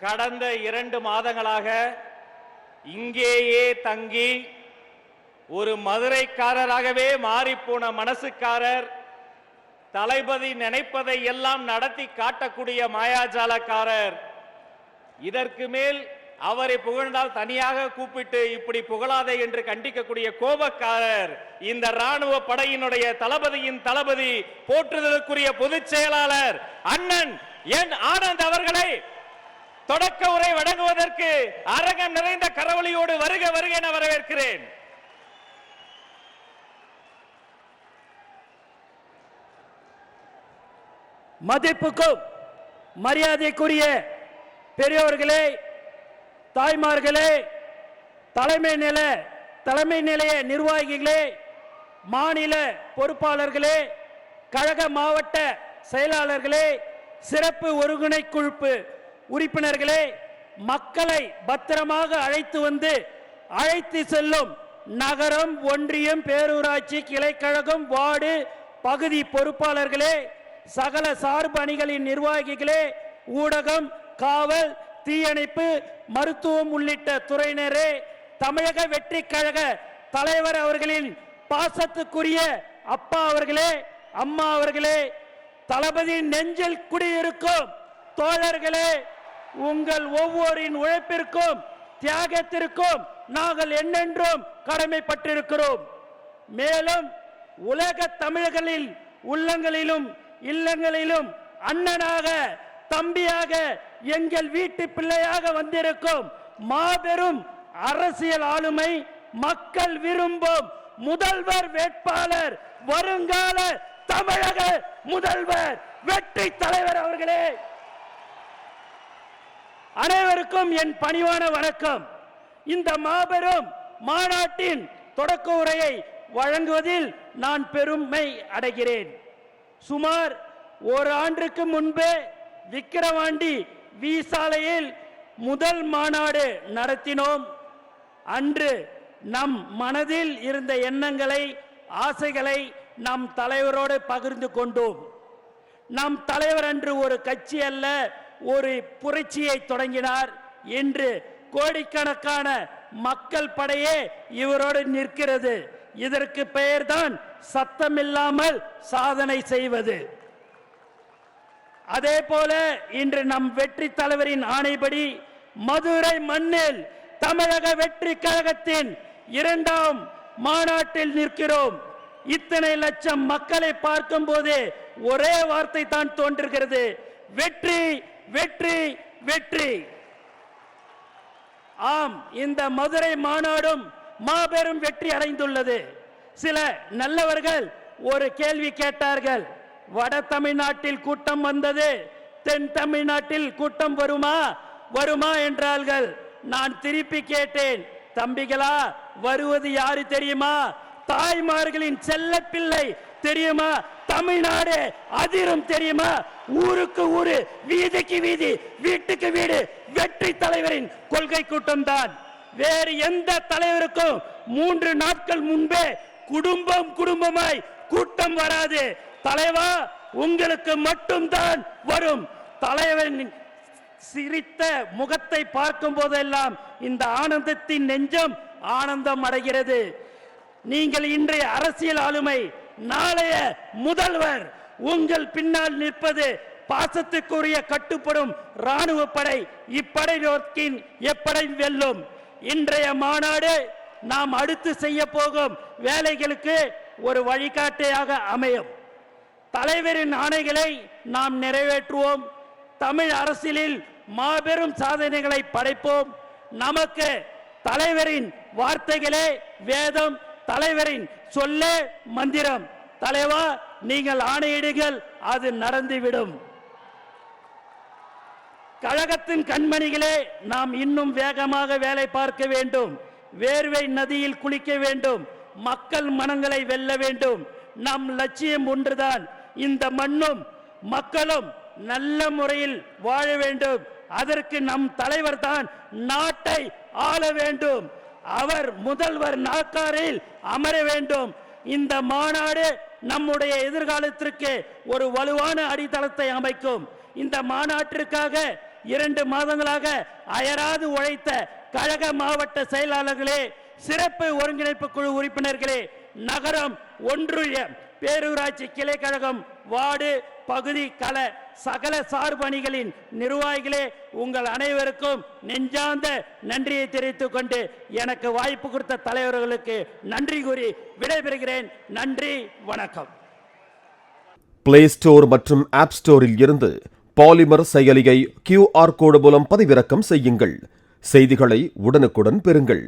கடந்த 2 மாதங்களாக இங்கேயே தங்கி ஒரு மதுரைக்காரராகவே மாறிப்போன மனசுக்காரர், தளபதி நினைப்பதை எல்லாம் நடத்தி காட்டக்கூடிய மாயாஜாலக்காரர், இதற்கு மேல் அவரை புகழ்ந்தால் தனியாக கூப்பிட்டு இப்படி புகழாதே என்று கண்டிக்கக்கூடிய கோபக்காரர், இந்த ராணுவ படையினுடைய தளபதியின் தளபதி, போற்றுதலுக்குரிய பொதுச் செயலாளர் அண்ணன் என் ஆனந்த் அவர்களை தொடக்க உரை வழங்குவதற்கு அரங்கம் நிறைந்த கரவொலியோடு வருக வருக என வரவேற்கிறேன். மதிப்புக்கும் மரியாதைக்குரிய பெரியோர்களே, தாய்மார்களே, தலைமை நிலைய நிர்வாகிகளே, மாநில பொறுப்பாளர்களே, கழக மாவட்ட செயலாளர்களே, சிறப்பு ஒருங்கிணைக்குழு உறுப்பினர்களே, மக்களை பத்திரமாக அழைத்து வந்து அழைத்து செல்லும் நகரம், ஒன்றியம், பேரூராட்சி, கிளைக்கழகம், வார்டு, பகுதி பொறுப்பாளர்களே, சகல சார்பு அணிகளின் நிர்வாகிகளே, ஊடகம், காவல், தீயணைப்பு, மருத்துவம் உள்ளிட்ட துறையினரே, தமிழக வெற்றி கழக தலைவர் அவர்களின் பாசத்துக்குரிய அப்பா அவர்களே, அம்மா அவர்களே, தளபதி நெஞ்சில் குடியிருக்கும் தோழர்களே, உங்கள் ஒவ்வொருவரின் உழைப்பிற்கும் தியாகத்திற்கும் நாங்கள் என்னென்றும் கடமைப்பட்டிருக்கிறோம். மேலும் உலக தமிழர்களில் உள்ளங்களிலும் இல்லங்களிலும் அண்ணனாக, தம்பியாக, எங்கள் வீட்டு பிள்ளையாக வந்திருக்கும் மாபெரும் அரசியல் ஆளுமை, மக்கள் விரும்பும் முதல்வர் வேட்பாளர், வருங்கால தமிழக முதல்வர், வெற்றி தலைவர் அவர்களே, அனைவருக்கும் என் பணிவான வணக்கம். இந்த மாபெரும் மாநாட்டின் தொடக்க உரையை வழங்குவதில் நான் பெருமை அடைகிறேன். சுமார் ஒரு ஆண்டுக்கு முன்பே விக்கிரவாண்டி வி சாலையில் முதல் மாநாடு நடத்தினோம். அன்று நம் மனதில் இருந்த எண்ணங்களை, ஆசைகளை நம் தலைவரோடு பகிர்ந்து கொண்டோம். நம் தலைவர் அன்று ஒரு கட்சி அல்ல, ஒரு புரட்சியை தொடங்கினார். இன்று கோடிக்கணக்கான மக்கள் படையே இவரோடு நிற்கிறது. இதற்கு பெயர்தான் சத்தமில்லாமல் சாதனை செய்வது. அதே போல இன்று நம் வெற்றி தலைவரின் ஆணைப்படி மதுரை மண்ணில் தமிழக வெற்றி கழகத்தின் 2ஆம் மாநாட்டில் நிற்கிறோம். இத்தனை லட்சம் மக்களை பார்க்கும் போது ஒரே வார்த்தை தான் தோன்றுகிறது, வெற்றி வெற்றி வெற்றி. ஆம், இந்த மதுரை மாநாடும் மாபெரும் வெற்றி அடைந்துள்ளது. சில நல்லவர்கள் ஒரு கேள்வி கேட்டார்கள், வட தமிழ்நாட்டில் கூட்டம் வந்தது, தென் தமிழ்நாட்டில் கூட்டம் வருமா என்றார்கள். நான் திருப்பி கேட்டேன், தம்பிகளா, வருவது யாரு தெரியுமா? தாய்மார்களின் செல்ல பிள்ளை தெரியுமா? தமிழ்நாடு அதிரும் தெரியுமா? ஊருக்கு ஊரு, வீதிக்கு வீதி, வீட்டுக்கு வீடு வெற்றி தலைவரின் கொள்கை கூட்டம் தான். வேறு எந்த தலைவருக்கும் 3 நாட்கள் முன்பே குடும்பமாய் கூட்டம் வராது. தலைவா, உங்களுக்கு மட்டும்தான் வரும். தலைவரின் சிரித்த முகத்தை பார்க்கும் போதெல்லாம் இந்த ஆனந்தத்தின் நெஞ்சம் ஆனந்தம் அடைகிறது. நீங்கள் இன்றைய அரசியல் ஆளுமை, நாளைய முதல்வர், உங்கள் பின்னால் நிற்பது பாசத்துக்குரிய கட்டுப்படும் ராணுவ படை. இப்படை நோக்கின் எப்படை வெல்லும். இன்றைய மாநாடு நாம் அடுத்து செய்ய போகும் வேலைகளுக்கு ஒரு வழிகாட்டியாக அமையும். தலைவரின் ஆணைகளை நாம் நிறைவேற்றுவோம். தமிழ் அரசியலில் மாபெரும் சாதனைகளை படைப்போம். நமக்கு தலைவரின் வார்த்தைகளே வேதம், தலைவரின் சொல்லே மந்திரம். தலைவா, நீங்கள் ஆணையிடுங்கள், அது நடந்துவிடும். கழகத்தின் கண்மணிகளே, நாம் இன்னும் வேகமாக வேலை பார்க்க வேண்டும். வேர்வை நதியில் குளிக்க வேண்டும். மக்கள் மனங்களை வெல்ல வேண்டும். நம் லட்சியம் ஒன்றுதான், இந்த மண்ணும் மக்களும் நல்ல முறையில் வாழ வேண்டும். அதற்கு நம் தலைவர் தான் நாட்டை ஆள வேண்டும். அவர் முதல்வர் நாற்காலியில் அமர வேண்டும். இந்த மாநாடு நம்முடைய எதிர்காலத்திற்கு ஒரு வலுவான அடித்தளத்தை அமைக்கும். இந்த மாநாட்டிற்காக 2 மாதங்களாக அயராது உழைத்த கழக மாவட்ட செயலாளர்களே, சிறப்பு ஒருங்கிணைப்பு குழு உறுப்பினர்களே, நகரம், ஒன்றிய, பேரூராட்சி கிளை கழகம், வார்டு, பகுதி, கள சகல சார்பணிகளின் நிர்வாகிகளே, உங்கள் அனைவருக்கும் நெஞ்சார்ந்த நன்றியை தெரிவித்துக் கொண்டு எனக்கு வாய்ப்பு கொடுத்த தலைவர்களுக்கு நன்றி கூறி விடைபெறுகிறேன். நன்றி, வணக்கம். பிளே ஸ்டோர் மற்றும் ஆப் ஸ்டோரில் இருந்து பாலிமர் செயலியை QR கோடு மூலம் பதிவிறக்கம் செய்யுங்கள். செய்திகளை உடனுக்குடன் பெறுங்கள்.